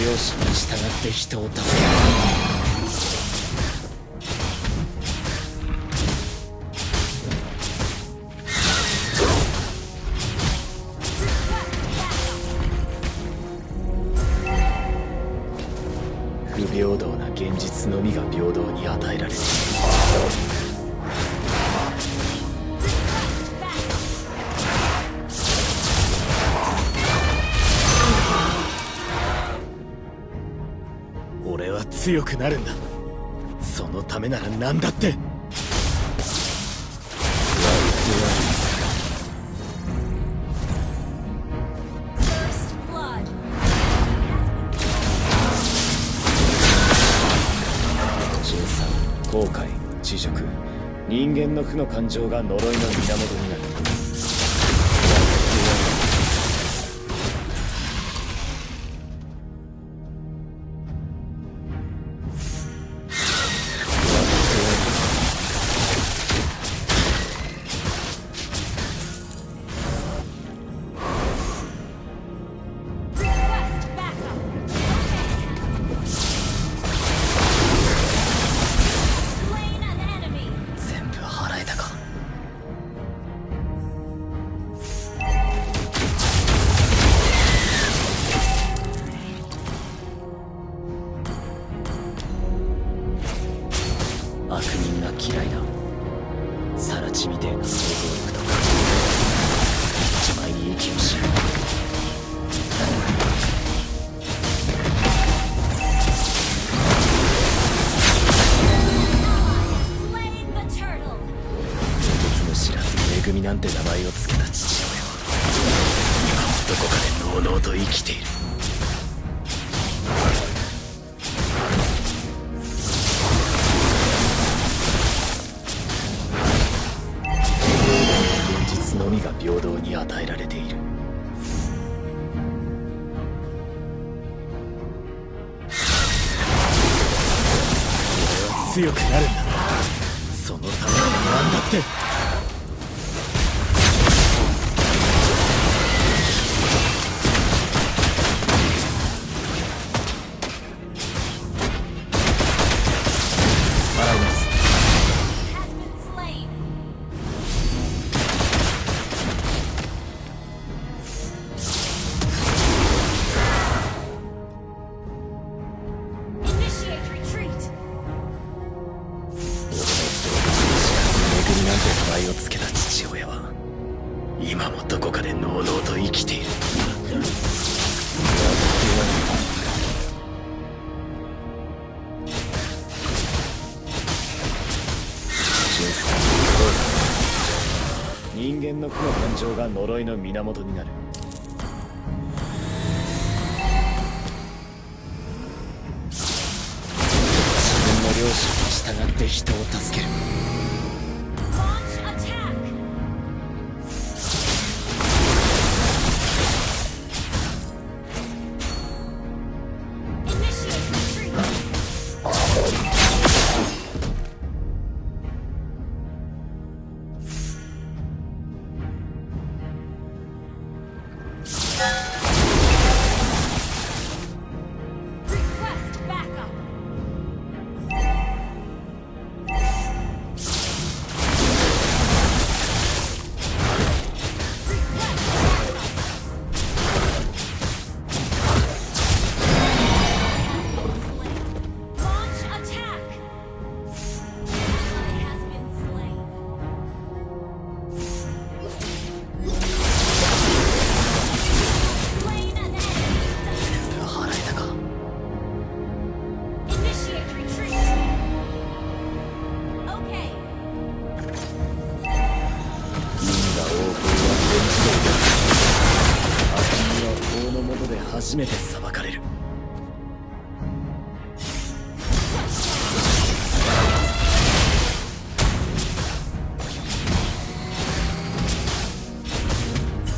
良心に従って人を助ける。不平等な現実のみが平等に与えられている。俺は強くなるんだ。そのためなら何だって。後悔、恥辱、人間の負の感情が呪いの源になる。悪人が嫌いだ。サラチみてえな想像力とか一枚に息をし別の知らず恵みなんて名前を付けた父親は今もどこかでのうのうと生きている。のみが平等に与えられている。俺は強くなるんだ。そのために何だって。払います。名前を付けた父親は今もどこかでのうのうと生きている。人間の負の感情が呪いの源になる。自分の良心に従って人を助ける。初めて裁かれる。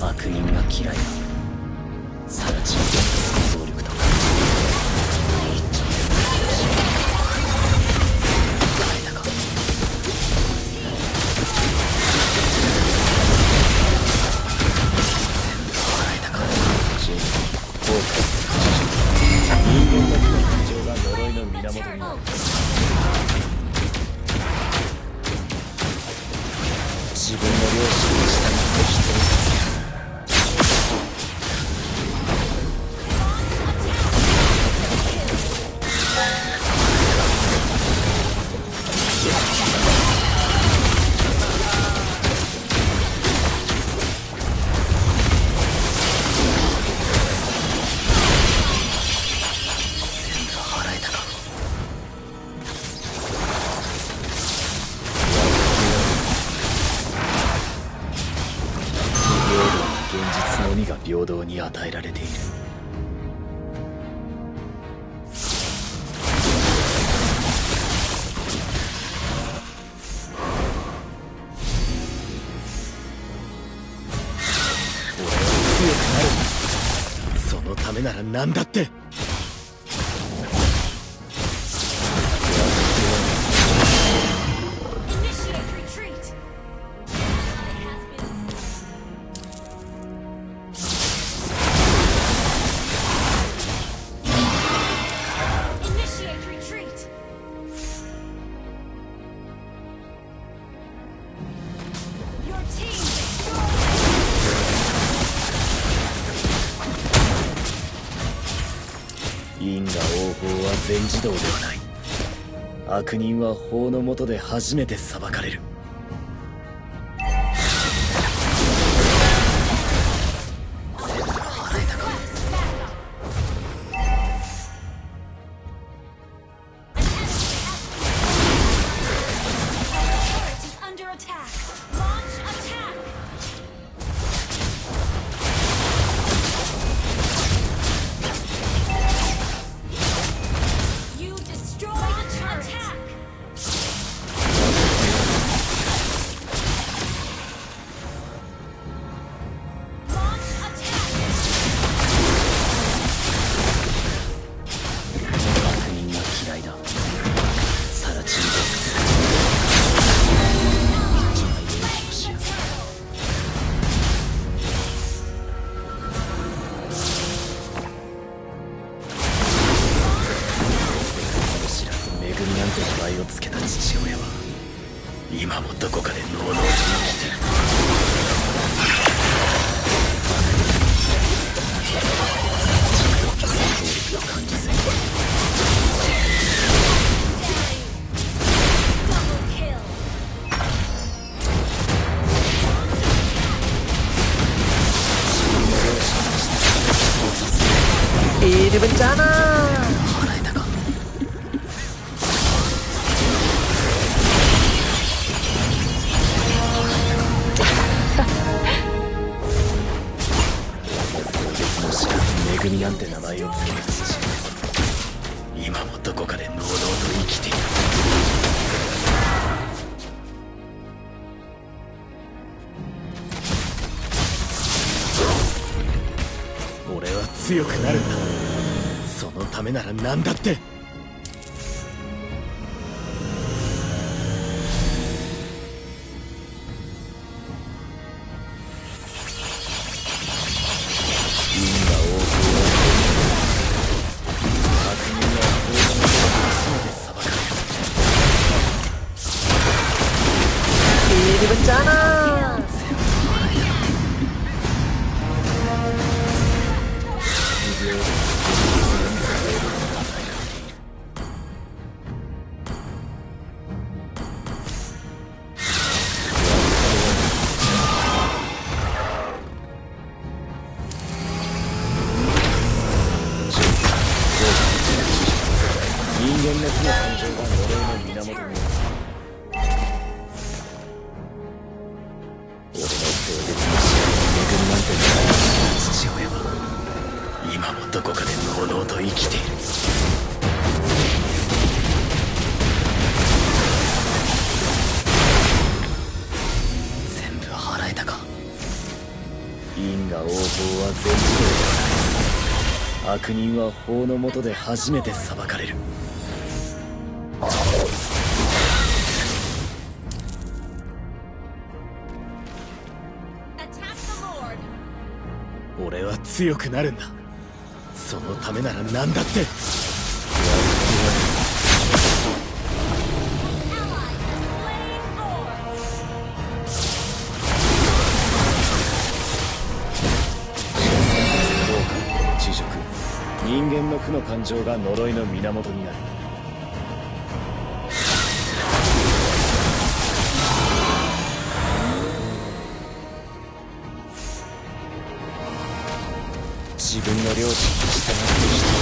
悪人が嫌いだ。サラチの想像力とか一丁で耐えたか。払えたか。後悔、平等に与えられている。俺は強くなる。そのためなら何だって。因果応報は全自動ではない。悪人は法の下で初めて裁かれる。払えたか。名前を付けた父親は今もどこかでのうのうと生きている。想像力の感じせん。Ini bencana. Megumi なんて名前を付ける父。今もどこかでのうのうと生きている。俺は強くなるんだ。そのためなら何だって。Ini bencana.今もどこかでのうのうと生きている。全部払えたか。因果応報は全自動ではない。悪人は法の下で初めて裁かれる。俺は強くなるんだ。そのためなら何だって。知熟、人間の負の感情が呪いの源になる。自分の良心に従って生きている。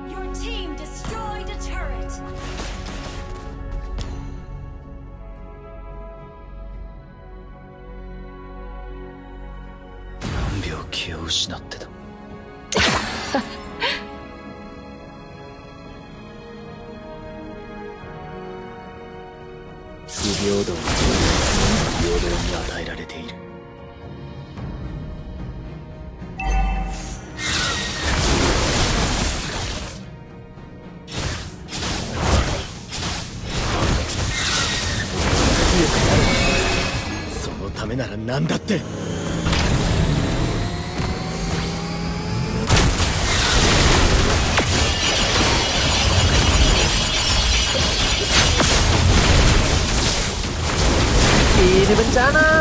Your team destroyed a turret. 何秒気を失ってた。不平等に平等に与えられている。そのためなら何だって。Ini bencana.